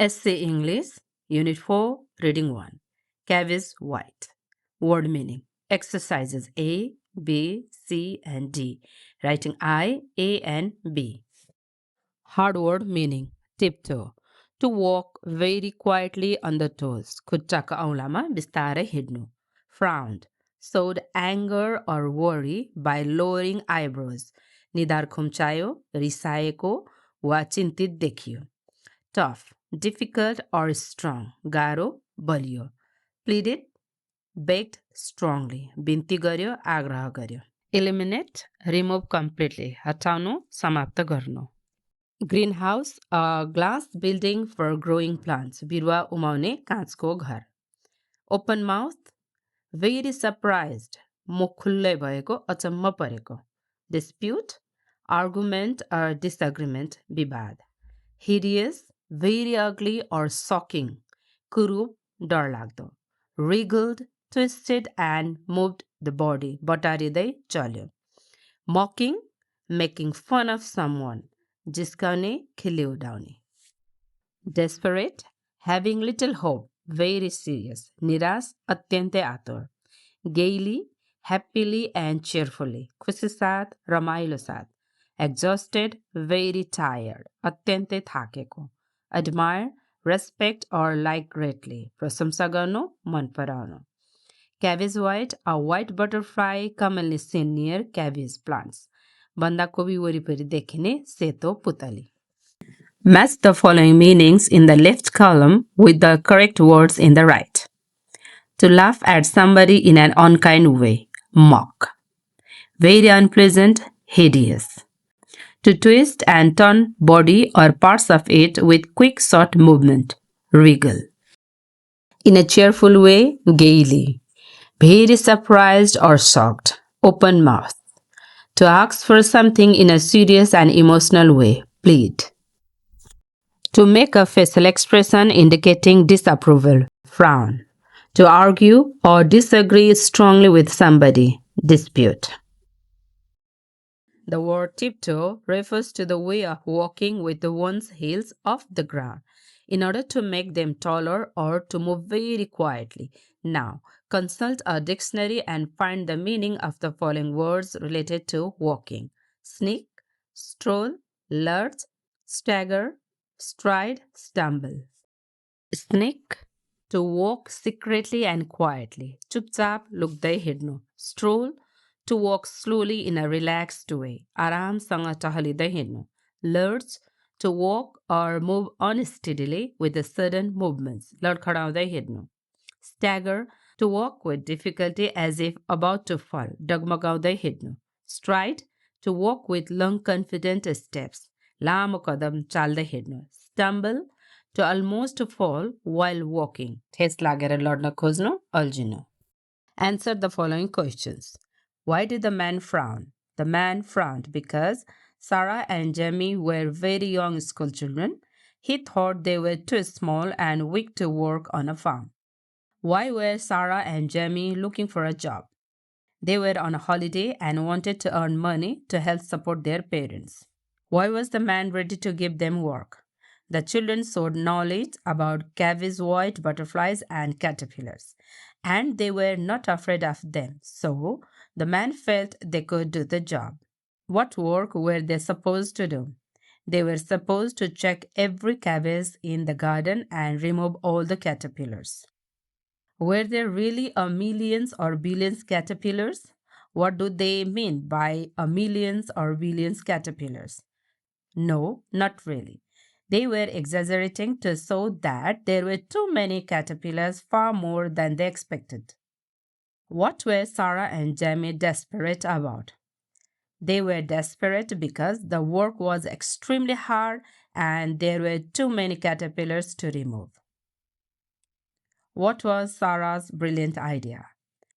Essay English, Unit 4, Reading 1. Cabbage White. Word meaning. Exercises A, B, C, and D. Writing I, A, and B. Hard word meaning. Tiptoe. To walk very quietly on the toes. Kuttaka aulama bistare hidnu. Frowned. Showed anger or worry by lowering eyebrows. Nidar khumchayo, risaeko, wa chintit dekhiyo. Tough, difficult or strong, गाह्रो बलियो. Pleaded, begged strongly, बिन्ती गर्यो, आग्रह गर्यो. Eliminate, remove completely, हटाउनु, समाप्त गर्नु. Greenhouse, a glass building for growing plants, बिरुवा उमाउने काँचको घर. Open mouth, very surprised, मुख खुल्लै भएको, अचम्म परेको. Dispute, argument or disagreement, विवाद. Hideous, very ugly or shocking. Kurup, डरलाग्दो. Wriggled, twisted and moved the body. बटारिँदै चल्यो. Mocking, making fun of someone. जिस्काउने, खिल्ली उडाउने. Desperate, having little hope. Very serious. निराश, अत्यन्तै आतुर. Gaily, happily and cheerfully. खुसी साथ, रमाइलो साथ. Exhausted, very tired. अत्यन्तै थाकेको. Admire, respect or like greatly. प्रशंसा गर्नु, मन पराउनु. Cabbage white, a white butterfly commonly seen near cabbage plants. बन्दाकोपी वरिपरि देखिने सेतो पुतली. Match the following meanings in the left column with the correct words in the right. To laugh at somebody in an unkind way. Mock. Very unpleasant, hideous. To twist and turn body or parts of it with quick short movement. Wriggle. In a cheerful way, gaily. Very surprised or shocked. Open mouth. To ask for something in a serious and emotional way. Plead. To make a facial expression indicating disapproval. Frown. To argue or disagree strongly with somebody. Dispute. The word tiptoe refers to the way of walking with one's heels off the ground in order to make them taller or to move very quietly. Now, consult a dictionary and find the meaning of the following words related to walking. Sneak, stroll, lurch, stagger, stride, stumble. Sneak, to walk secretly and quietly. चुपचाप लुक्दै हिँड्नु. Stroll, to walk slowly in a relaxed way. आरामसँग टहलिँदै हिँड्नु. Lurch, to walk or move unsteadily with a sudden movements. लडखडाउँदै हिँड्नु. Stagger, to walk with difficulty as if about to fall. डगमगाउँदै हिँड्नु. Stride, to walk with long confident steps. लामो कदम चाल्दै हिँड्नु. Stumble, to almost fall while walking. ठेस लागेर लड्न खोज्नु, अल्झिनु. Answer the following questions. Why did the man frown? The man frowned because Sarah and Jamie were very young school children. He thought they were too small and weak to work on a farm. Why were Sarah and Jamie looking for a job? They were on a holiday and wanted to earn money to help support their parents. Why was the man ready to give them work? The children showed knowledge about cabbage white butterflies and caterpillars, and they were not afraid of them, so the man felt they could do the job. What work were they supposed to do? They were supposed to check every cabbage in the garden and remove all the caterpillars. Were there really a millions or billions caterpillars? What do they mean by a millions or billions caterpillars? No, not really. They were exaggerating to show that there were too many caterpillars, far more than they expected. What were Sarah and Jamie desperate about? They were desperate because the work was extremely hard and there were too many caterpillars to remove. What was Sarah's brilliant idea?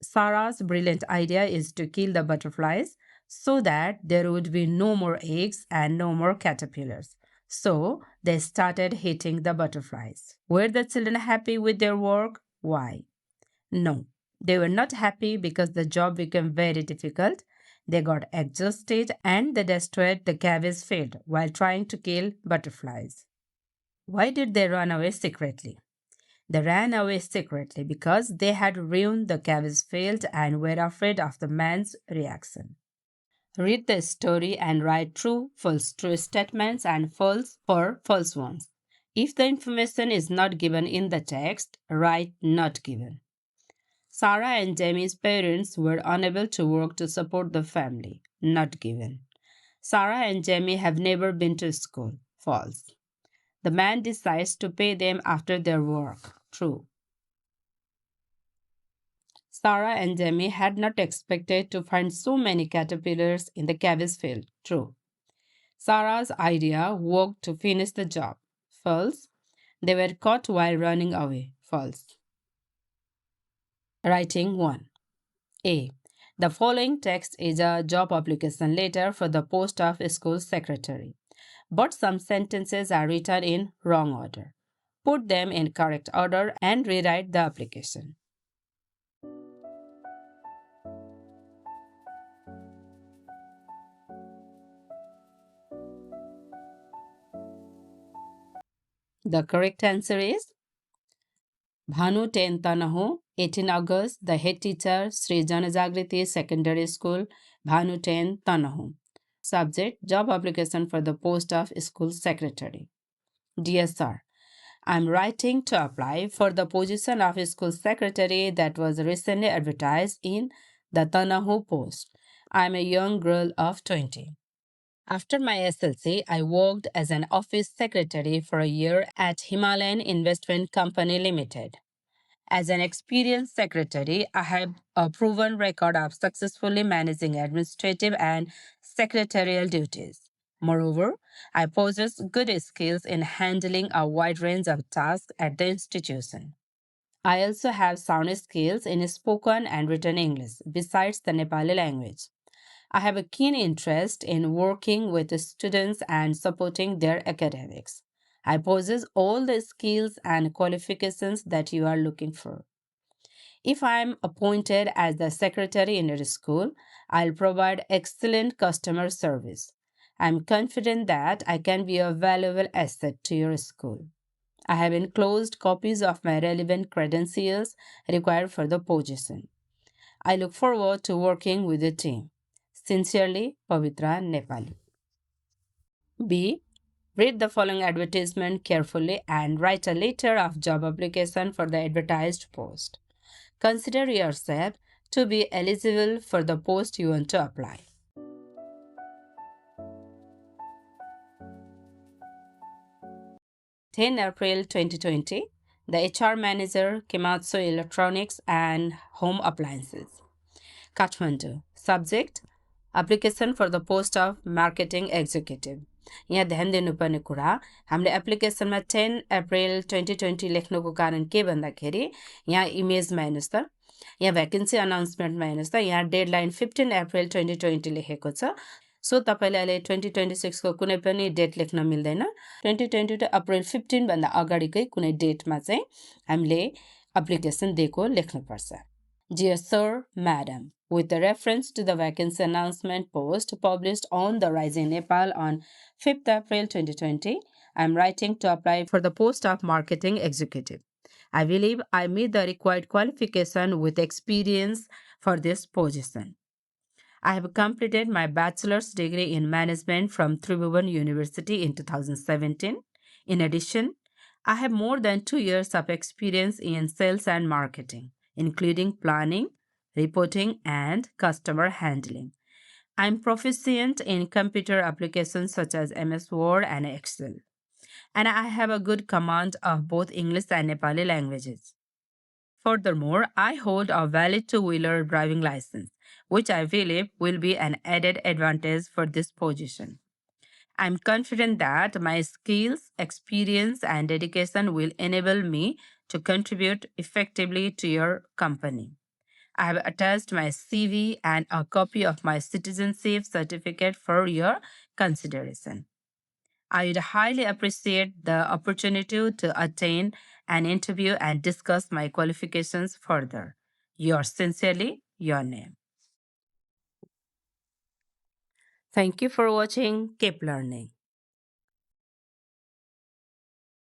Sarah's brilliant idea is to kill the butterflies so that there would be no more eggs and no more caterpillars. So they started hitting the butterflies. Were the children happy with their work? Why? No, they were not happy because the job became very difficult. They got exhausted and they destroyed the cabbage field while trying to kill butterflies. Why did they run away secretly? They ran away secretly because they had ruined the cabbage field and were afraid of the man's reaction. Read the story and write true statements and false for false ones. If the information is not given in the text, write not given. Sarah and Jamie's parents were unable to work to support the family. Not given. Sarah and Jamie have never been to school. False. The man decides to pay them after their work. True. Sarah and Jamie had not expected to find so many caterpillars in the cabbage field. True. Sarah's idea worked to finish the job. False. They were caught while running away. False. Writing 1. A. The following text is a job application letter for the post of school secretary, but some sentences are written in wrong order. Put them in correct order and rewrite the application. The correct answer is Bhanu 10 Tanaho, 18 August, the head teacher, Sri Janajagriti Secondary School, Bhanu 10 Tanaho. Subject, job application for the post of school secretary. Dear Sir, I'm writing to apply for the position of school secretary that was recently advertised in the Tanaho Post. I'm a young girl of 20. After my SLC, I worked as an office secretary for a year at Himalayan Investment Company Limited. As an experienced secretary, I have a proven record of successfully managing administrative and secretarial duties. Moreover, I possess good skills in handling a wide range of tasks at the institution. I also have sound skills in spoken and written English, besides the Nepali language. I have a keen interest in working with the students and supporting their academics. I possess all the skills and qualifications that you are looking for. If I am appointed as the secretary in your school, I'll provide excellent customer service. I'm confident that I can be a valuable asset to your school. I have enclosed copies of my relevant credentials required for the position. I look forward to working with the team. Sincerely, Pavitra Nepali. B. Read the following advertisement carefully and write a letter of job application for the advertised post. Consider yourself to be eligible for the post you want to apply. 10 April 2020, the HR manager, Kimatsu Electronics and Home Appliances. Kathmandu. Subject, application for the post of marketing executive. यहाँ ध्यान दिनुपर्ने कुरा हामीले एप्लिकेसनमा 10 अप्रिल 2020 लेख्नुको कारण के भन्दाखेरि यहाँ इमेजमा हेर्नुहोस् त यहाँ भ्याकेन्सी अनाउन्समेन्टमा हेर्नुहोस् त यहाँ डेडलाइन 15 अप्रिल 2020 लेखेको छ सो तपाईँले अहिले 2026 को कुनै पनि डेट लेख्न मिल्दैन 2022 अप्रिल 15 भन्दा अगाडिकै कुनै डेटमा चाहिँ हामीले एप्लिकेसन दिएको लेख्नुपर्छ. Dear Sir, Madam, with the reference to the vacancy announcement post published on the Rising Nepal on 5th April 2020, I am writing to apply for the post of marketing executive. I believe I meet the required qualification with experience for this position. I have completed my bachelor's degree in management from Tribhuvan University in 2017. In addition, I have more than 2 years of experience in sales and marketing, including planning, reporting, and customer handling. I'm proficient in computer applications such as MS Word and Excel, and I have a good command of both English and Nepali languages. Furthermore, I hold a valid two-wheeler driving license, which I believe will be an added advantage for this position. I'm confident that my skills, experience, and dedication will enable me to contribute effectively to your company. I have attached my CV and a copy of my citizenship certificate for your consideration. I would highly appreciate the opportunity to attend an interview and discuss my qualifications further. Yours sincerely, your name. Thank you for watching. Keep learning.